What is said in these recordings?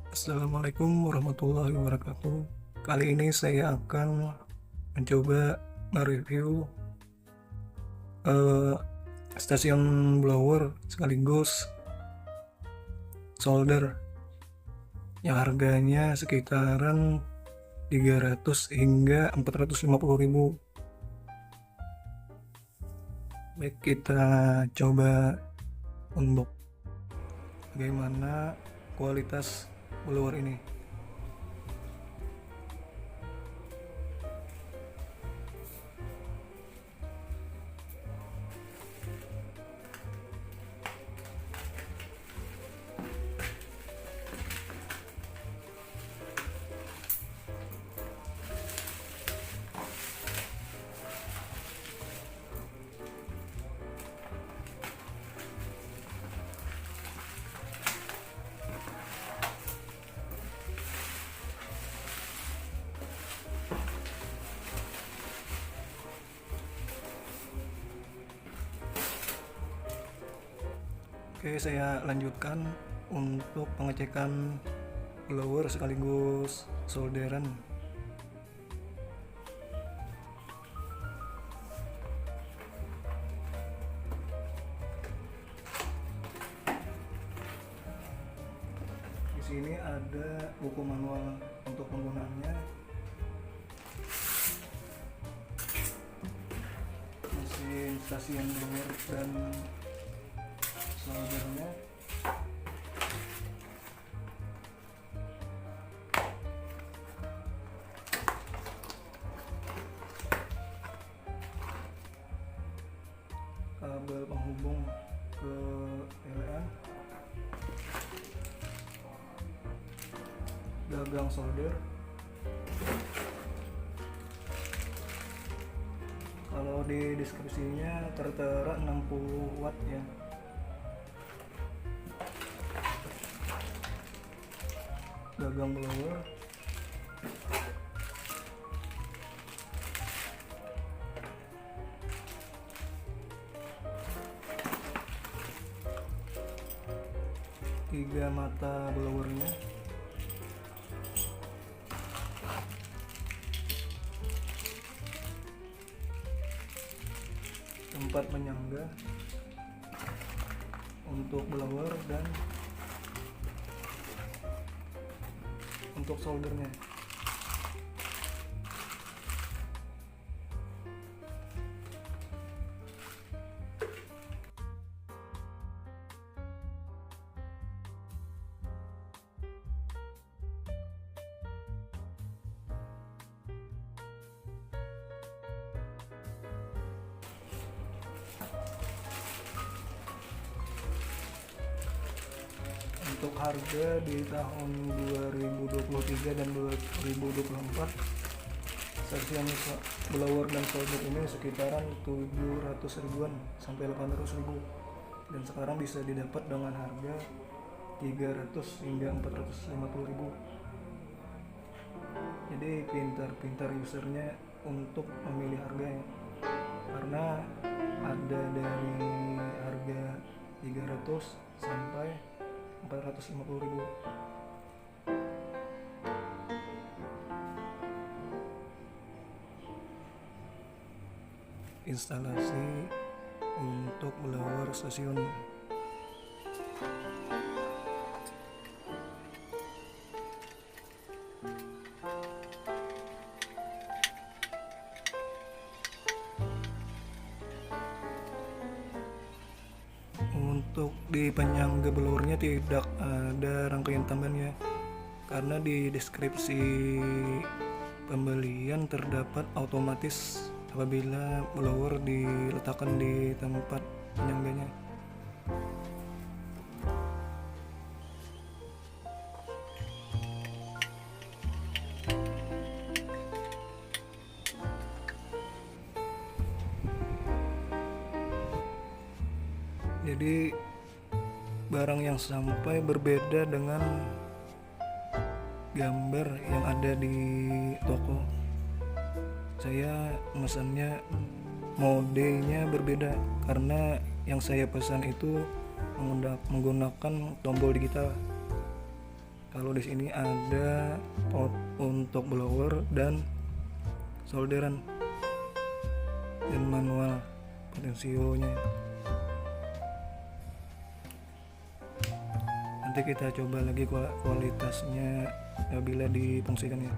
Assalamualaikum warahmatullahi wabarakatuh. Kali ini saya akan mencoba mereview eh, stasiun blower sekaligus solder yang harganya sekitaran 300 hingga 450.000. Baik, kita coba unbox bagaimana kualitas blower ini. Oke, saya lanjutkan untuk pengecekan blower sekaligus solderan. Di sini ada buku manual untuk penggunaannya, mesin stasiun blower dan soldernya. Kabel penghubung ke PLN, gagang solder. Kalau di deskripsinya tertera 60 watt ya. Gagang blower, tiga mata blowernya, tempat penyangga untuk blower dan untuk soldernya. Untuk harga di tahun 2023 dan 2024, stasiun blower dan solder ini sekitaran 700 ribuan sampai 800 ribu, dan sekarang bisa didapat dengan harga 300 hingga 450 ribu. Jadi pintar-pintar usernya untuk memilih harganya, karena ada dari harga 300 sampai 450 ribu. Instalasi untuk blower stasiun. Untuk di penyangga blowernya tidak ada rangkaian tambahannya, karena di deskripsi pembelian terdapat otomatis apabila blower diletakkan di tempat penyangganya. Jadi barang yang sampai berbeda dengan gambar yang ada di toko. Saya memesannya modenya berbeda karena yang saya pesan itu menggunakan tombol digital. Kalau di sini ada pot untuk blower dan solderan dan manual potensionya. Nanti kita coba lagi kualitasnya bila difungsikan ya.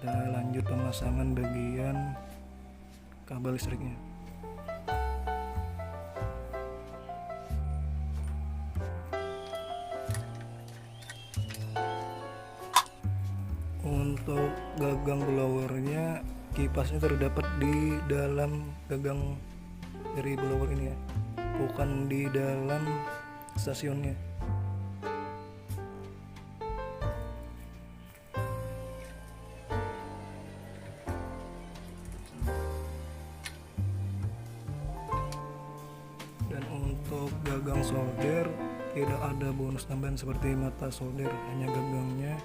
Kita lanjut pemasangan bagian kabel listriknya. Untuk gagang blowernya, kipasnya terdapat di dalam gagang dari blower ini ya, bukan di dalam stasiunnya. Dan untuk gagang solder tidak ada bonus tambahan seperti mata solder, hanya gagangnya.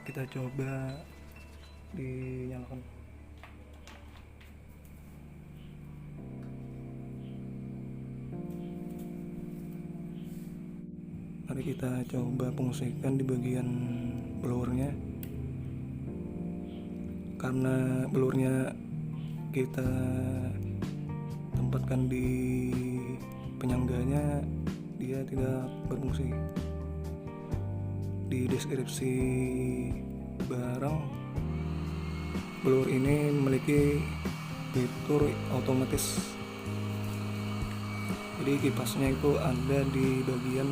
Kita coba dinyalakan. Mari kita coba fungsikan di bagian blowernya. Karena blowernya kita tempatkan di penyangganya, dia tidak berfungsi. Di deskripsi barang, blower ini memiliki fitur otomatis. Jadi kipasnya itu ada di bagian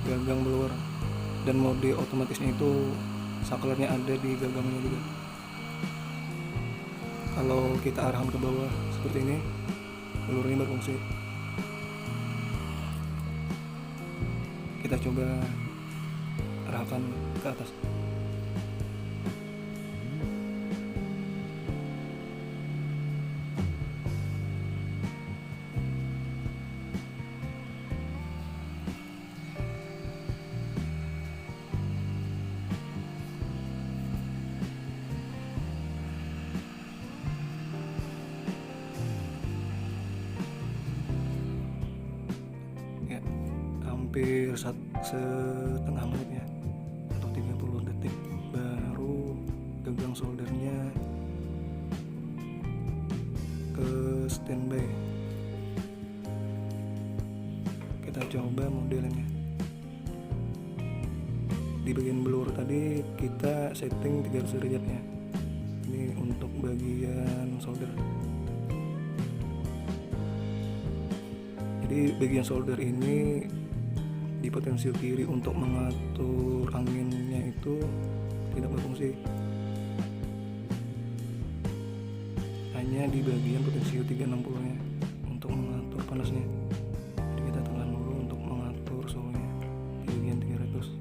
gagang blower, dan mode otomatisnya itu saklarnya ada di gagangnya juga. Kalau kita arahkan ke bawah seperti ini, blower ini berfungsi. Kita coba arahkan ke atas. Ya, hampir setengah menit ya, atau 30 detik baru gagang soldernya ke standby. Kita coba modelnya. Di bagian blower tadi kita setting 300 derajat ya. Ini untuk bagian solder. Jadi bagian solder ini di potensio kiri untuk mengatur anginnya itu tidak berfungsi. Hanya di bagian potensio 360-nya untuk mengatur panasnya. Jadi kita tekan dulu untuk mengatur suhunya di bagian 300.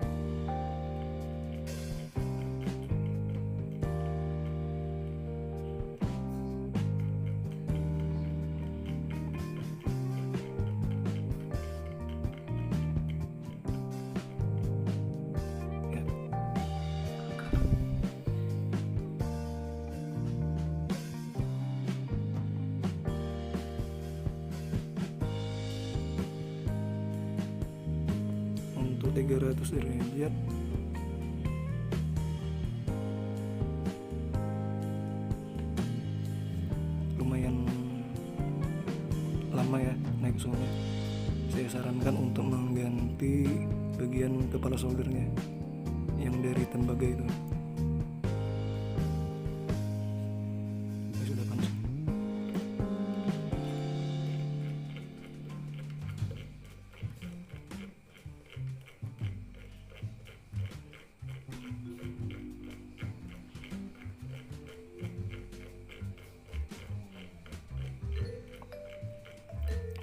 Untuk 300 derajat lumayan lama ya naik suhunya. Saya sarankan untuk mengganti bagian kepala soldernya yang dari tembaga itu. Ini sudah panas.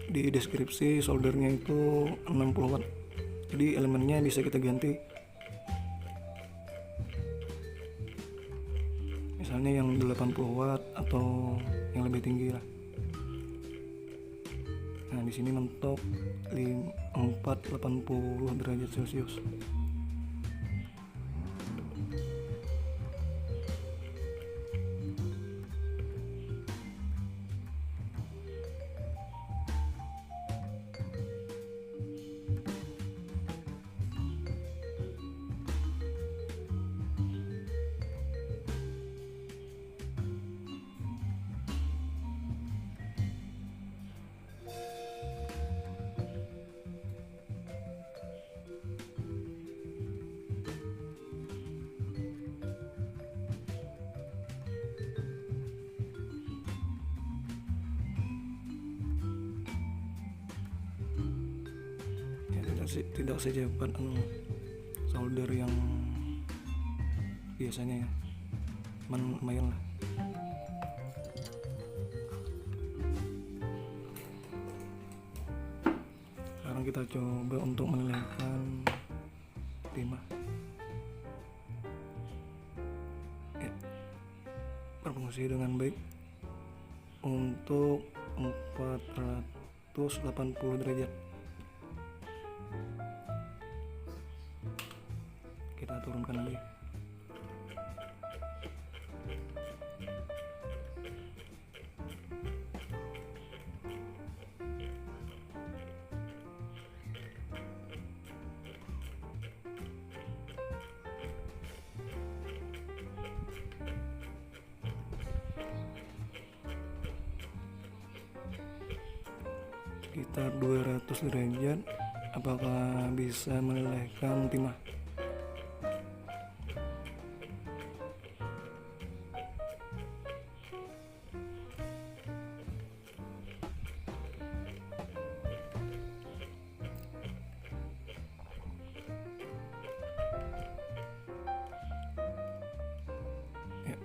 Di deskripsi soldernya itu 60 watt, jadi elemennya bisa kita ganti, misalnya yang 80 watt atau yang lebih tinggi lah. Nah di sini mentok 480 derajat Celcius. tidak secepat solder yang biasanya ya, lumayan lah. Sekarang kita coba untuk melelehkan timah ya, berfungsi dengan baik untuk 480 derajat. Kita turunkan lagi. Sekitar 200 derajat. Apakah bisa melelehkan timah? Ya.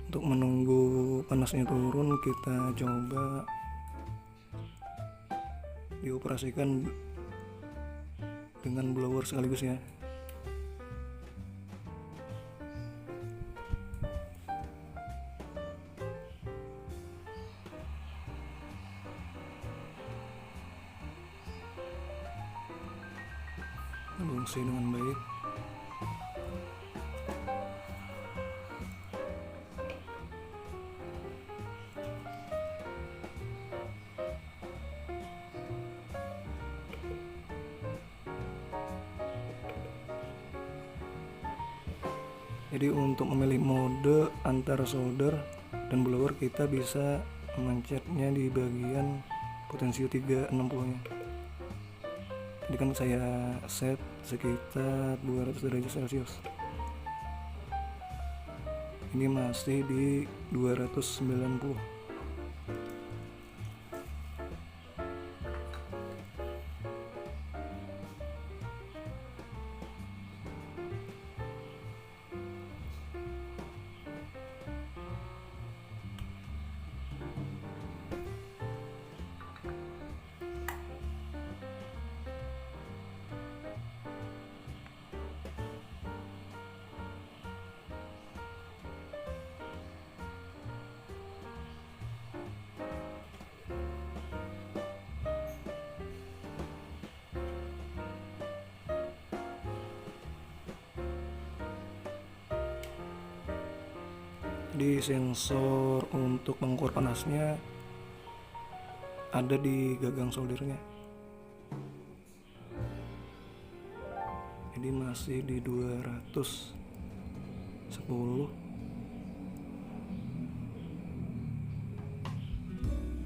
Untuk menunggu panasnya turun, kita coba dioperasikan dengan blower sekaligus ya. Berfungsi dengan baik. Jadi untuk memilih mode antara solder dan blower, kita bisa mencetnya di bagian potensio 360 nya. Jadi kan saya set sekitar 200 derajat Celcius. Ini masih di 290. Di sensor untuk mengukur panasnya ada di gagang soldernya. Jadi masih di 210.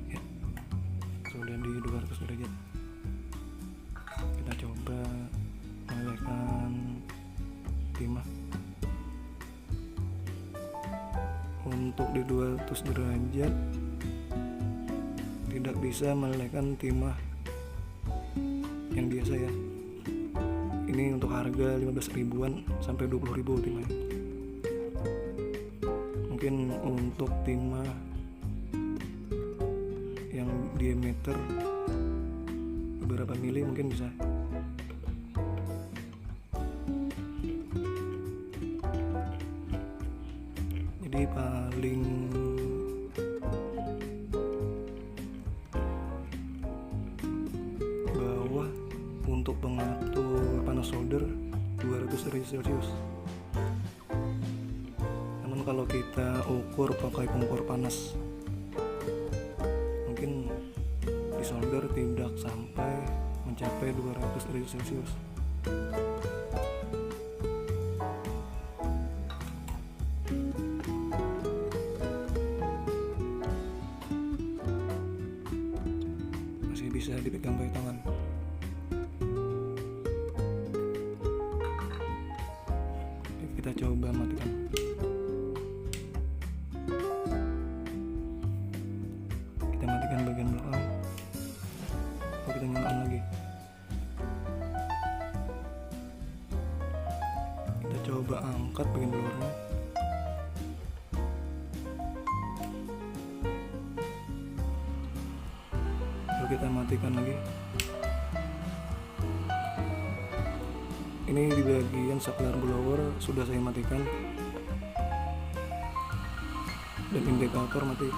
Ya, sudah di 200 derajat. Kita coba melelehkan timah. Untuk di 200 derajat tidak bisa melelehkan timah yang biasa ya. Ini untuk harga 15 ribuan sampai 20 ribu timah. Mungkin untuk timah yang diameter beberapa mili mungkin bisa. Jadi paling bawah untuk pengatur panas solder 200 derajat Celcius. Namun kalau kita ukur pakai pengukur panas, mungkin di solder tidak sampai mencapai 200 derajat Celcius. Masih bisa dipegang pakai tangan. Kita coba matikan. Kita matikan bagian belakang. angkat bagian blowernya. Lalu kita matikan lagi. Ini di bagian saklar blower sudah saya matikan dan indikator mati.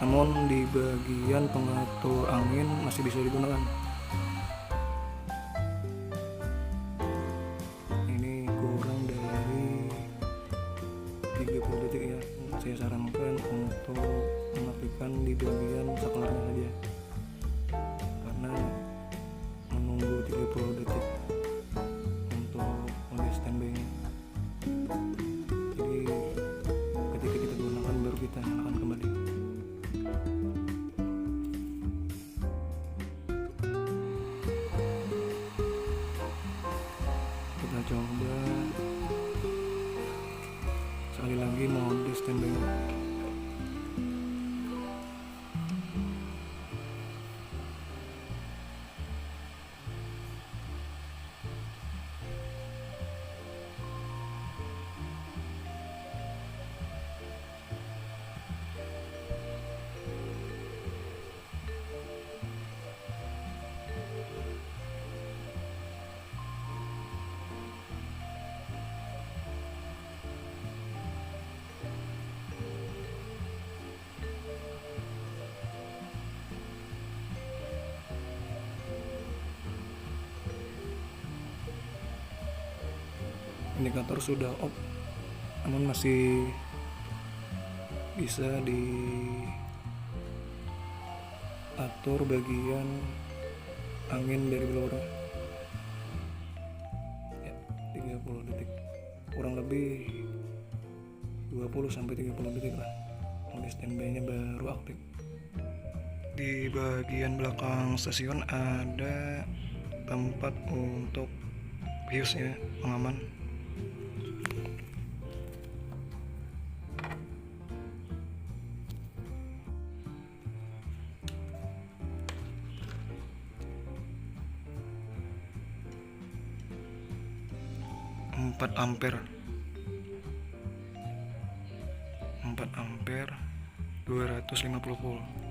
Namun di bagian pengatur angin masih bisa digunakan. Ini kurang dari 30 detik ya. Saya sarankan untuk mematikan di bagian saklarnya saja, karena menunggu 30 detik untuk mode standby-nya. Jadi ketika kita gunakan baru kita nyalakan kembali. Kita coba sekali lagi mode standby-nya. Indikator sudah off, namun masih bisa diatur bagian angin dari blower ya, 30 detik, kurang lebih 20-30 detik lah. Mode standby nya baru aktif. Di bagian belakang stasiun ada tempat untuk fuse-nya, pengaman. Empat ampere 250 volt.